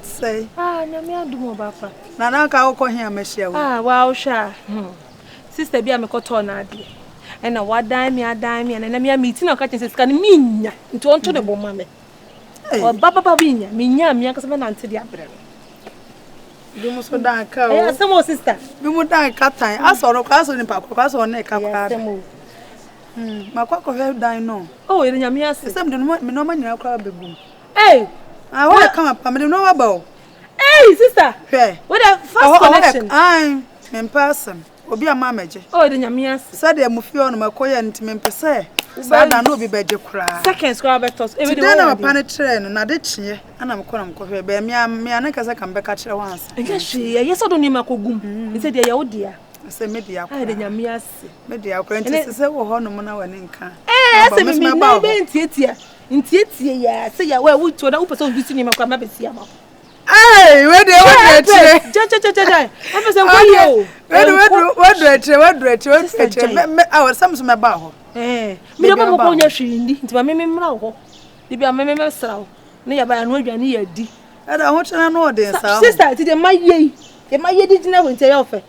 Let's say. Nyame adum papa. Na na ka wo ko hia machia wo. Wow sha. Sister bia me koto na ade. E na wadan me na me meeting na ka chen sika ne minya. Nti on to ne bo ma me. O baba binya, minya me akasa na ante dia brɛ. Bi mo so dan ka o. Asemo sister. Bi mo dan ka tan. Asoro kwa so ni pa kwa so na ka kwa. Makwa ko he dan no. Oh, ere nyame ase. Sem de no me no ma nyina kwa begum. What come pa me no wa ba. Sister. What the first connection? In person. Obi ama meje. Ere nyame ase. Say de mu fie on makoye ntime mpese. Say da no obi beje kura. Second square betos. E dey na pa ne train na de chie. Ana me kora mkofie be me ana kasa kan be ka kire once. Ehwe ye so do ni makogum. Ni say de ye odia. Say media ko. Ere nyame ase. Media ko enti say wo ho no mo na wani nka. Say me na be ntietia. Ntietie ya say ya we wuto na upeso bi si ni makwa mabesi ama. We dey what ja. I'm say go yo. Me our Samsung me ba ho. Me do mo ko nya hwi ndi. Nti ba me mra ho. Di bia me sra ho. Ne ya ba ya no adwane ya di. Ada ho chena no ode sa. Sister ti de maye. E maye di na won te ya ofe.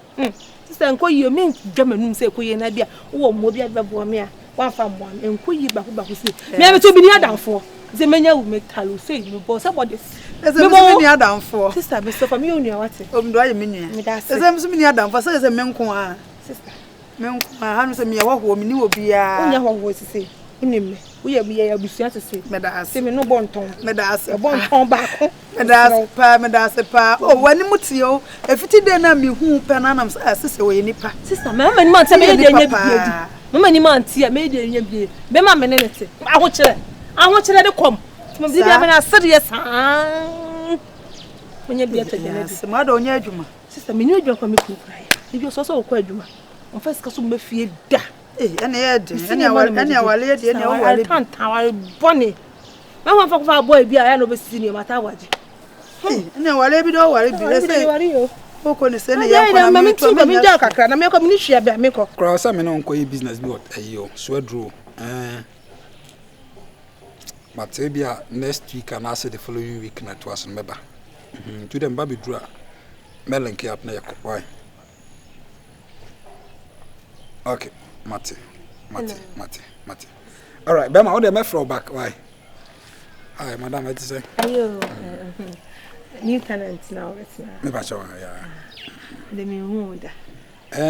Sister nko yi o me dwamanum say ko yi na bia wo mo bia be bo me a wan fa mo am enko yi ba ko si. Me be to bi ni adanfo. Ze menya wo metalo say me bo say body. Eze me ni adanfo. Sister me so for me onua wate. Omdo aye me nua. Eze me ni adanfo say eze me nko a. Sister. Me nko a ha no say me ya wo me ni obi a. Onya wo sisi. Nim wo ye bi ya busua sisi. Me da ase. Se me no bonton. Me da ase. Bonton ba ko. Me da ase pa. Oh wani muti o. Efiti de na me hu pe na nam sisi wo ye nipa. Sister me ni man te me de nya bi. Mama ni man te me de nya bi. Be ma me ne te. Aho kire de kom. Mo bi bia me na serious ha. Onya bia te de na bi. Se ma da onya adwuma. Sister me ni adwuma kwa me ku kra ya. Ebi so ko adwuma. On first ka so me fie da. Ene ye de. Ene awale ye de, ene awale. Tantawale boni. Me ho fa boy bia ya no be sisi ni mata waje. Ene awale bi do wale bi le say. Oko ni se ne ya ko na me tu me ja kakra na me ko me hwia bia me ko. Kra sa me no nko yi business bi what ayo so adro. But maybe next week and also the following week na to us meba. To them baby draw. Melanke up na yako. Why? Okay, Mate. All right, Bema, how they me throw back? Why? Hi, madam, what you say? Ayo, new tenant now. Me ba chawa, yeah. De me hu da.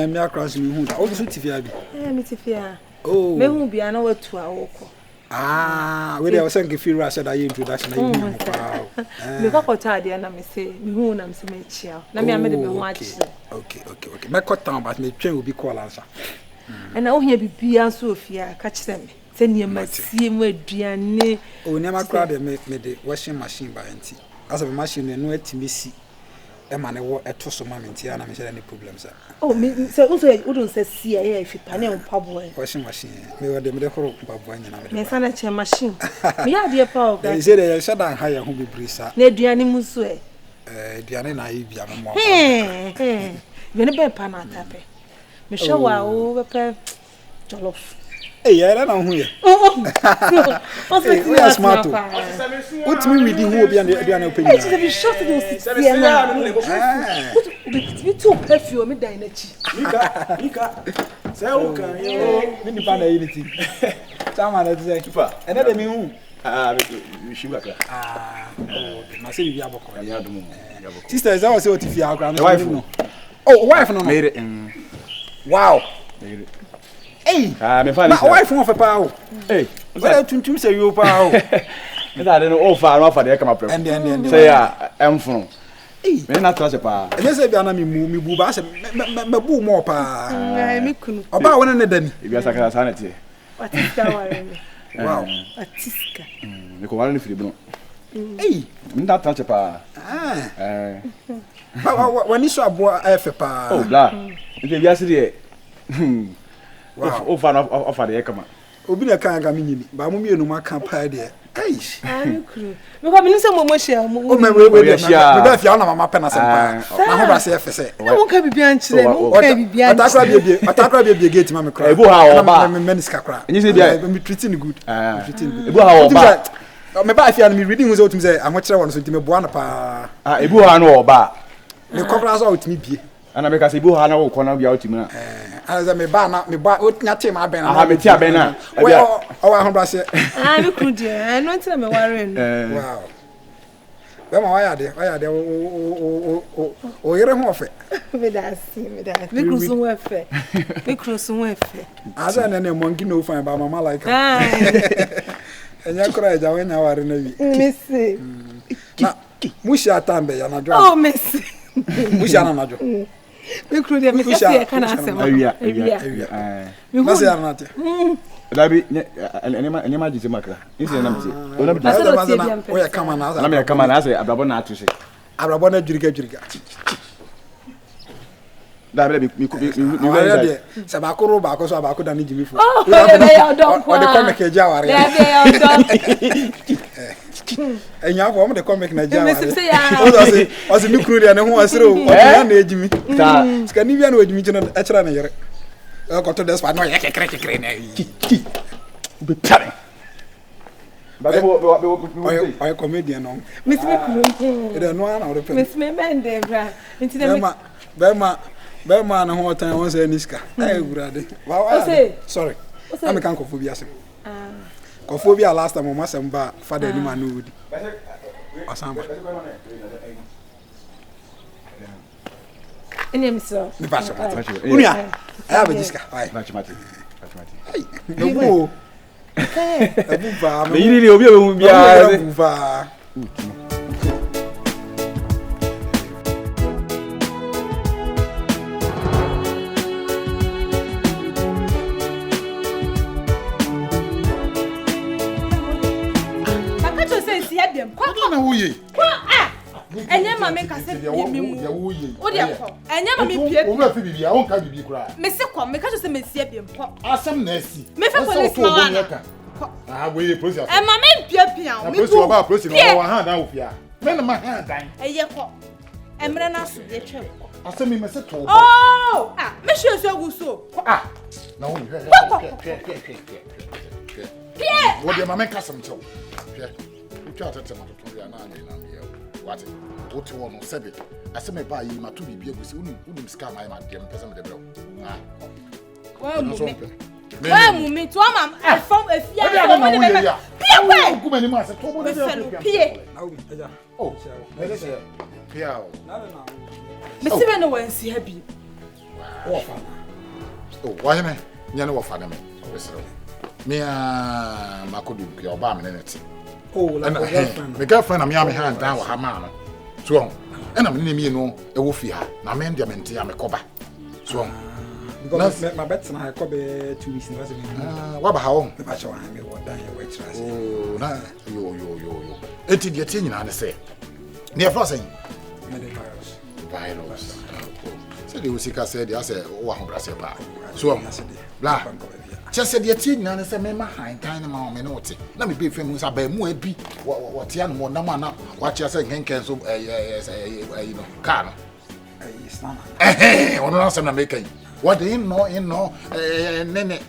Me across me hu da. O so tifia bi. Me tifia. Oh. Me hu bia na watu awoko. We dey was saying feel rush that introduction na you know. Me kokota de na me say me hu na me say me chia. Na me amede me hu achi. Okay. Me kotan but me twen obi call answer. And now here bibia so ofia ka kire me. Se niema sie mu aduane. O niema kra de me de washing machine ba enti. Asa be machine no atimi si. E ma ne wo eto so ma menti ana me share any problems. Oh me so you don't say see e fi pane on pabo. Washing machine. Me wo de me de horo pabo anya na me de. Me sana che machine. Me ya de pa o. They say they shut down higher hu bibrisa. Na aduane mu so e. Aduane na yi bia mo. Me ne be pa na tape. Me showa o be pe jollof. Yeah, I don't know here. We are smart. What me with the who be and the opinion? It's be short to see. You too perfume me die nachi. Mika. Say o kan yo. Me ni pa na unity. Chama na say kipa. And then me hu. We should back. Ma say bi aboko. Ya dum. Sister, is that was what if you are wife no. Oh, wife no. Made it. Wow. Made it. Hey, me find my wife won for power. Hey, well tuntum say you power. Me that no all far no for dey come up. And say ya emfun. Hey, me na trust pa. E say bia na me bu ba say me bu mo pa. Me kunu. Oba won ne dani. E bia sakara sanity. Atiska ware me. Wow. Atiska. Me ko wale ni firi bro. Hey, me na trust pa. When you saw boy efe pa. Oh, blah. E bia se dey. Wow. O fa no offer dey come. Obi na kan ga me nyini. Ba mo mienu ma kan pa dey. Hey. Me kunu. Me ko me nse mo share mo. O me we dey. Me ba fia na mama pena sempa. Na ho ba se efe se. Na mo ka bibia nchire, mo ka bibia. Atakra bie gate ma me kra. Ebu ha o ba. Me meniska kra. Nyi se bia. Me treating good. Ebu ha o ba. me ba afia no me reading so otum say ahokyere won so ntime boa na pa ebu ha no oba me kobra so otimi bie ana me ka say ebu ha na wo kona bia otimi na ana za me ba otinya te ma ben na aha me ti aben na o wa hombra se me kudi no ntina me ware no wow bema wa ya de o yere ho ofe me krusu wo efe aza na na mongi no fan ba mama like enya kora eja wenya ware na wi mesi na mushi atambe ya na dwa oh mesi mushi ana na dwa me kru de me se kana asem awia masi ana na te Dabi enema jise makra isi na mti ona bi o ya kama na na me kama na ase abrabo na atuse abrabo na juriga dabi mi de se ba ko ro ba ko so ba ko da ni jimi fo o de ko me ke ja ware dabi ya odon enya fo mo de ko me ke na ja ware se ya o se mi kru de ne ho asire o ya na ejimi ta ska ni bia na ejimi chino e kira na yere ko to des pa no ye kekere na ki be pare ba o comedian no mesi me kru e no ana o pe mesi me bende bra nti de Bema na ho tan won say niska ay gurade sorry am kan ko phobia sem ko phobia last time mo masem ba father ni ma no wudi asamba ene miso ni ba so unia ay ba niska ay mati ay no abu ba me yiri obi o bia abu ba na wuye enye ma me ka se mi mu o de ko enye ma me pie o ma fi bibia o nka bibi kura me se ko me ka so se me sie bi mpo asem na asi me fe police ma wana we police e ma me pie pia me police ba police no wa ha dan ofia me na ma ha dan eye ko emre na so de twe asem me se to oh me hwe so aguso na wo hwe wo de ma me kasem chew hwe utwa tete ma to ya na na me wate wote wono sebe aseme ba yi ma to bibia gusi unim ska ma ma dem pese me de bro wa mu me to ma afom afia ko mo de be pia kwa ku mani ma se to mo de pia oh me se pia me se be no wansi ha bi wo fa oh wa heme nya no wo fa na me wesero me makodu pia oba me net oh la girlfriend me girlfriend am ya me hand down wa ha ma no so ena me ne mi no e wo fi ha na me ndia me ntia me koba so because my bet na ko be 2 weeks na se me wa ba ha wo me ba cha wa me wo dan ye we tra se oh na yo enti de tie nyina ne se ne fa sen virus se de usika se de ase wo ho brase pa so bla chese de tie nyina ne se me ma han tan ne ma me no te na me be fe mu sa ba mu abi wo te an mo na ma na wa chia se nkenken so you know car no STUNNA ono na se na me kan what in no nene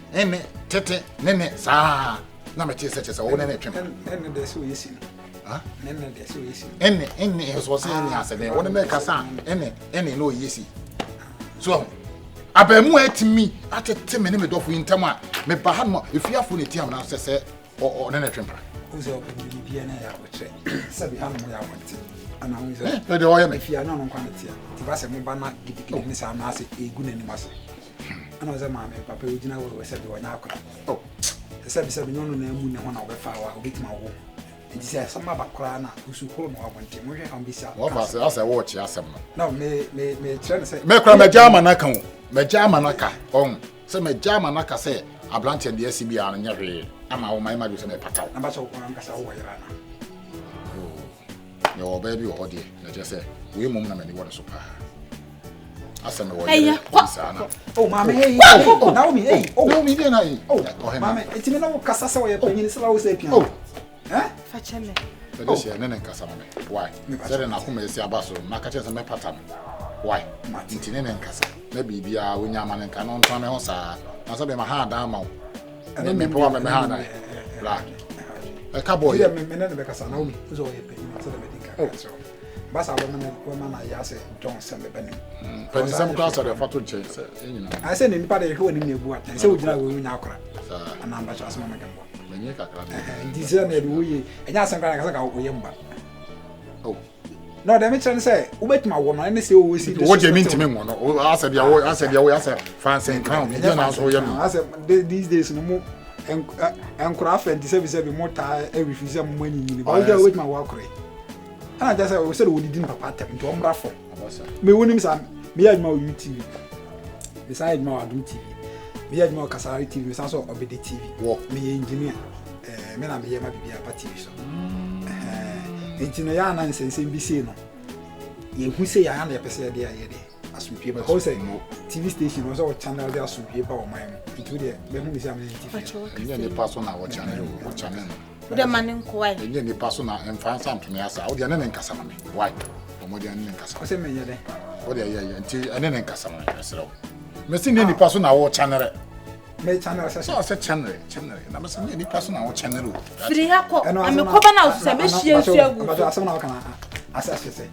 tete nene sa na me tie se chese wo nene twem nene de so yesi ha nene de so yesi enne so se ni ase de wo ne kasa enne no yesi so abemu atimi atete me ne me dofo intam a me ba ha no efiafo ne tiam na se o nene twempra uzo bibia na ya wotre sabi ha no ya wote ana uzo de o ya me fia no no kwana tia ti ba se mo ba na gidigidi ni sa na ase egu na ni mase ana uzo maame papa ojina wo se bi wonya akora oh sabi no no na mu ne ho na obefa wa obetima wo enti se sama bakora na usukuro no wabonte mo hwe ambisa wo ba se ase wo chi asem no no me trend se me kra me jama na kan me jama na ka on se me jama na ka se ablante de SB an nya hwe ama wo mai ma do se me pataw na ba so ko an kasa wo yira na yo baby wo de na je se we mum na me ni wo so pa asem wo Eya, sana oh mama hey Naomi hey Naomi de na hey oh mama etimi na wo kasa se wo ye panyin se la wo se pia oh fa cheme de se nene nkasa me why se na kuma esi abaso na ka chese me patam why nti nene nkasa na bibia wonya ma ne nka no nto me ho saa na so be ma ha da ma wo me po me ha da bla A cowboy. Yeah, me never because I know me. So you pay me to the medical. So, but I woman I say John send the penny. But some class are the photo change. I said anybody who in the boat and so we now cry. And I'm just mamma. This is we and yes, I'm going to go. Oh. No, the mention say, wait my woman, and say, we see what you mean to me. I said, I said, fancy and crown. I said, these days no more. And craft and service every more time every few money. I'll with my work. And I just said, we said we didn't papa tap into umbrella. Me winning some, me had more UTV. Beside more Adu TV. Me had more Kasari TV, we also obey the TV. Walk me engineer. Men and me, my TV. So. Engineer and sense in BC. You who say I am the person there, as we people say, TV station was our channel there, so people of mine. Into the TV. And the person our channel. The man in quiet. And then the person and find something to me as out the name Casamami. Why? Or more than Casamami. What are you until an end Casamami? Missing any person our channel. May channel said channel. And I'm saying any person our channel. Free Hako, I'm a common house, but someone can assess it.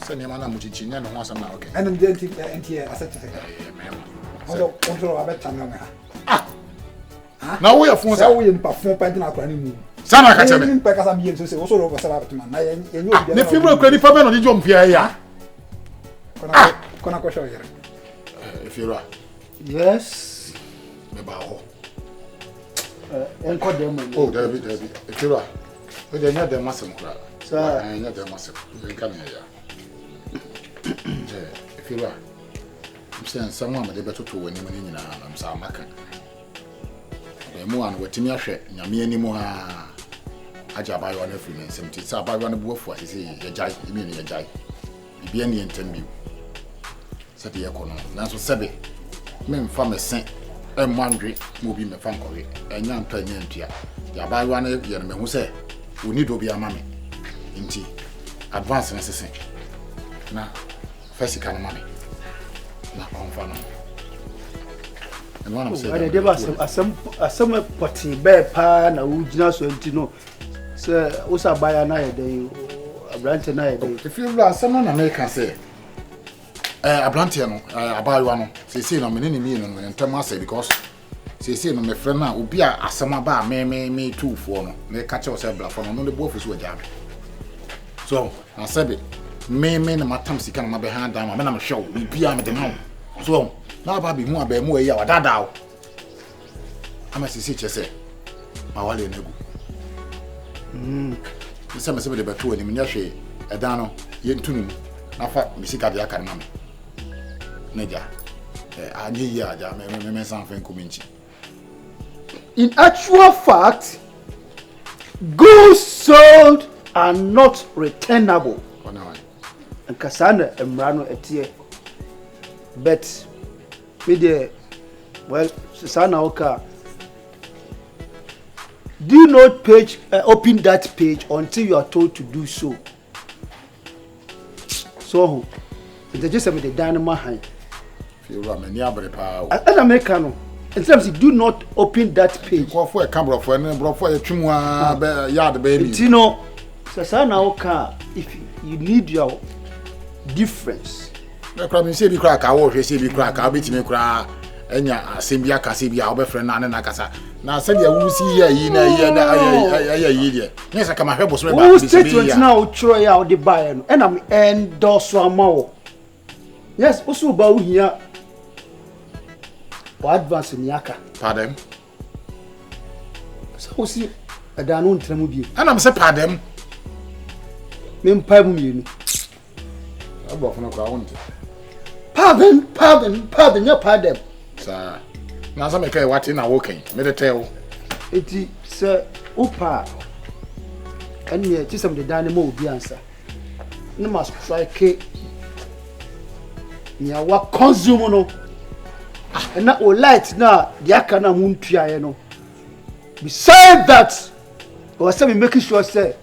Send your man a muchichin and once an hour. And then I said to say, control about channel. Now we are for so we perform painting our planning. Sana Catherine, because I'm here to say also over Salaman. If you broke any problem on the jump here, Kona show here. If you are. Yes. Enco them. Oh, David. If you are. But they're not the muscle crowd. Sir, I know the muscle. You come here. If you are. I'm saying someone but they better to win him in I'm sorry. Mo an wetimi ahwe nyame animu ha aja bayo na free men semti sa bayo na buofo asese ye jai imi ne ye jai bibia ne entambi se de yekono nanso sebe me mfa mesen emandwe mo bi me fa nkore enya mpa nya ntua ya bayo na ye me hu se oni do bi ama me nti advance na sesen na fasika na mame na onfa no. I never some party bear pa na ujina so ntino say usa buy na ye dey abrante na ye dey if you plan some na make say abrante no abayo no say no me ni no ntem ase because say no me friend na obi a asema ba me two fo no me ka che o say bla fo no the both so agya so na sabe me na matam sika na mabe ha dan me na me hwe o bia me de na so na ba bi mu aba mu eya wadada o amasisi chese ma wale negu nsema sebe de beto ni nya hwe edan no ye ntunu na fa misika de aka na me neja anye ya ja me sanfen kuminchi. In actual fact, goods sold are not returnable. Oh no. And kasana emrano etie but media well sana oka do not open that page until you are told to do so. So it's just the dynamite hand. If you run many abre pa as Americano in terms of do not open that page for a camera for a bro for a chumwa yard baby you know sana oka if you need your difference. Crab say be crack, I will say be crack, I'll be to me crack. Enya asembia kasebia obefre na ne nakasa na se dia wu si ya yi na ye na ye dia nyesa kama hwebo so ba bi statement na o chro ya o de buy no and am endorse amawo yes oso ba wo hia o advance ni aka pardon so si ada no ntramu bi and am say pardon me mpa mu yenu abofo no kwa wonte pardon ya pardon sa na sa me kai wati na woken me de tell eti se upa ani e tisam de dan mo obi ansa no must strike ni awa consume no na o light na de aka na mu ntuaye no beside that o say me make sure say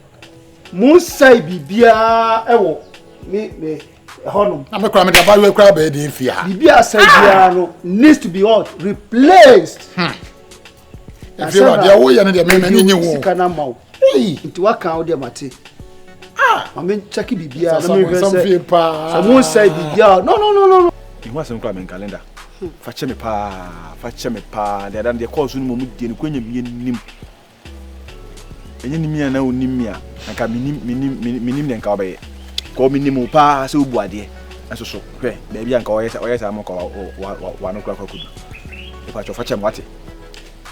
mo sai bibia ewo me honum na me kra me da ba we kra ba de fia bibia sai bia no needs to be what replaced If you are there, we are the men in you can now. Into what count the mate? I mean, check it, Bibia. Someone say, Bibia. No. You want some crime in calendar. Fetch me pa. They are done the course in Mumudi and Queen Nim. And you know, Nimia, and can minim and Cabe. Call me Nimu pa, so boadi. And so, maybe I'm going to say, I'm called 1 o'clock. If I fetch him what?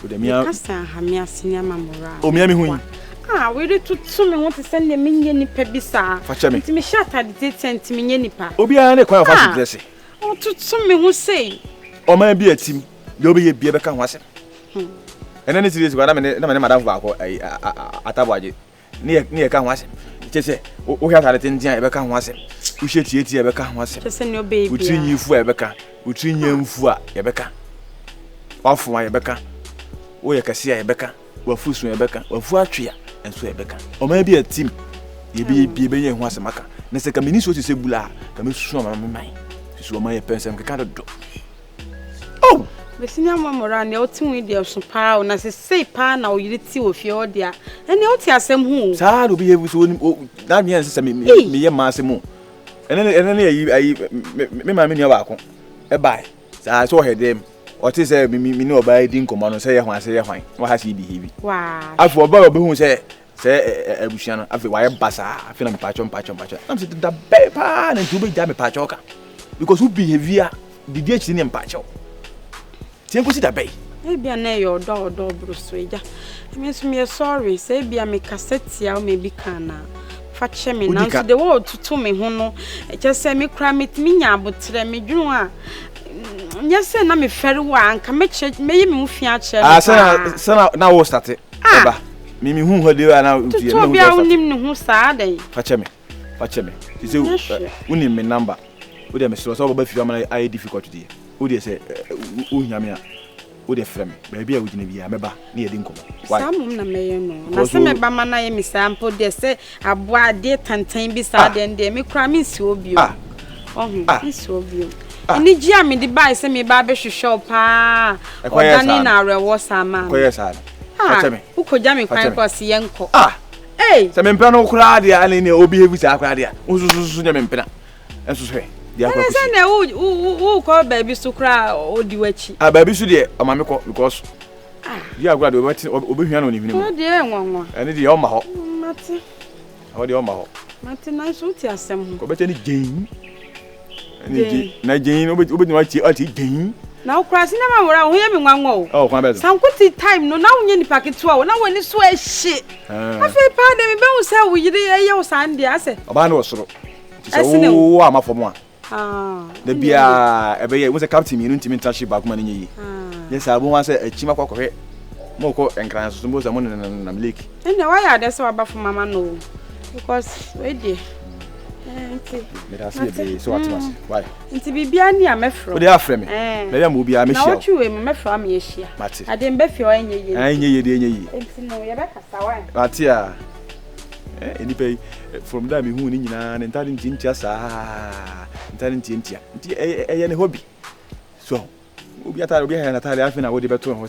With the Mia Hamia Senior Mamma. Oh, Miami. We did to me want to send a minion pebisa. Fetch me to me shut at the 10 to me nipa. Obiane, quite a blessing. Oh, to some me who say, or maybe a team, you'll be a beer become was. And then it is what I'm in Madame Vaco at Awaji near Canwas. Just say, we have had a 10 year become was. We should see it become was. Just send your baby. Between you for Rebecca, between you for Rebecca. Off my Rebecca. We can see Rebecca, or Fusu Rebecca, or Fuatria, and so Rebecca. Or maybe a team. You be a once a maca. Nessa community what you say, Bula, come to my mind. So my person can't do. Oh, the senior mamma ran the autumn with the ocean power, and as I say, pa now you did see with your dear, and the old some who. Sad will be able to that means me and Massimo. And then I my mini about a buy. I saw her them. What is a me no by didn't come on and say, I say, fine. What has he behaved? Wow. I for Bob who say, a Bushana, I feel why a bassa, I feel I'm patch. I'm sitting the paper and to be damn a patchoka. Because who behavior the DH in Pacho. Take that bay. Maybe I know your dog, Bruce. I mean, me sorry, say be a me cassette, maybe canna. Fetch me now to the world to me, who know. Just say me cram it, me, but tell me, you are. Yes, sir, I'm a fair one. Come make it, maybe move fiat. Ah, now was started. Ah, Mimi, whom her dear now, who sad. Fetch me. Is it winning me number? Would they miss over if you are my difficulty? Would they say, Yamia? Would they frame? Maybe I wouldn't be a member near Dinko. Some may know. Some of Bamana and Miss Sample, they say, a boy dear Tantain beside and they make cramming so beautiful. Oh, so beautiful. And the jammy device send me barber shop. Ah, acquired in our was a man. Who could jammy cry across the uncle? Ah, eh, some imprano cradia and in the OB with Aquadia, who's Sunyamempena. And so say. Who call baby to cry or do it? A baby should dear, a mamma because you are glad we're on evening. Oh, dear, one. And it's your maho. Martin. How do you maho? Martin, I should tell some. Go better any game. Jane, open what you are game. Now, crossing them around here in 1 more. Oh, my bad. Some good time, no, now in packet 12. Now when it's sweat shit. I feel pardon me, but say we did a Sandy. I said, a man was so. Oh, I'm for one. The beer was a captain in intimacy back money. Yes, I won't say a chimako, Moko and Crans, the most among them leak. And why are they so about for Mamma? No, because wait, dear. Let us see so what was why. And to be behind me, I'm afraid. They are from me. Maybe I will be a mission. You am from me, I didn't bet you any. I knew you didn't know your back. But yeah, any pay from them who in and telling Tintias. Telling Tintia, any hobby. So, we are tired of being Natalia. I think I would be better than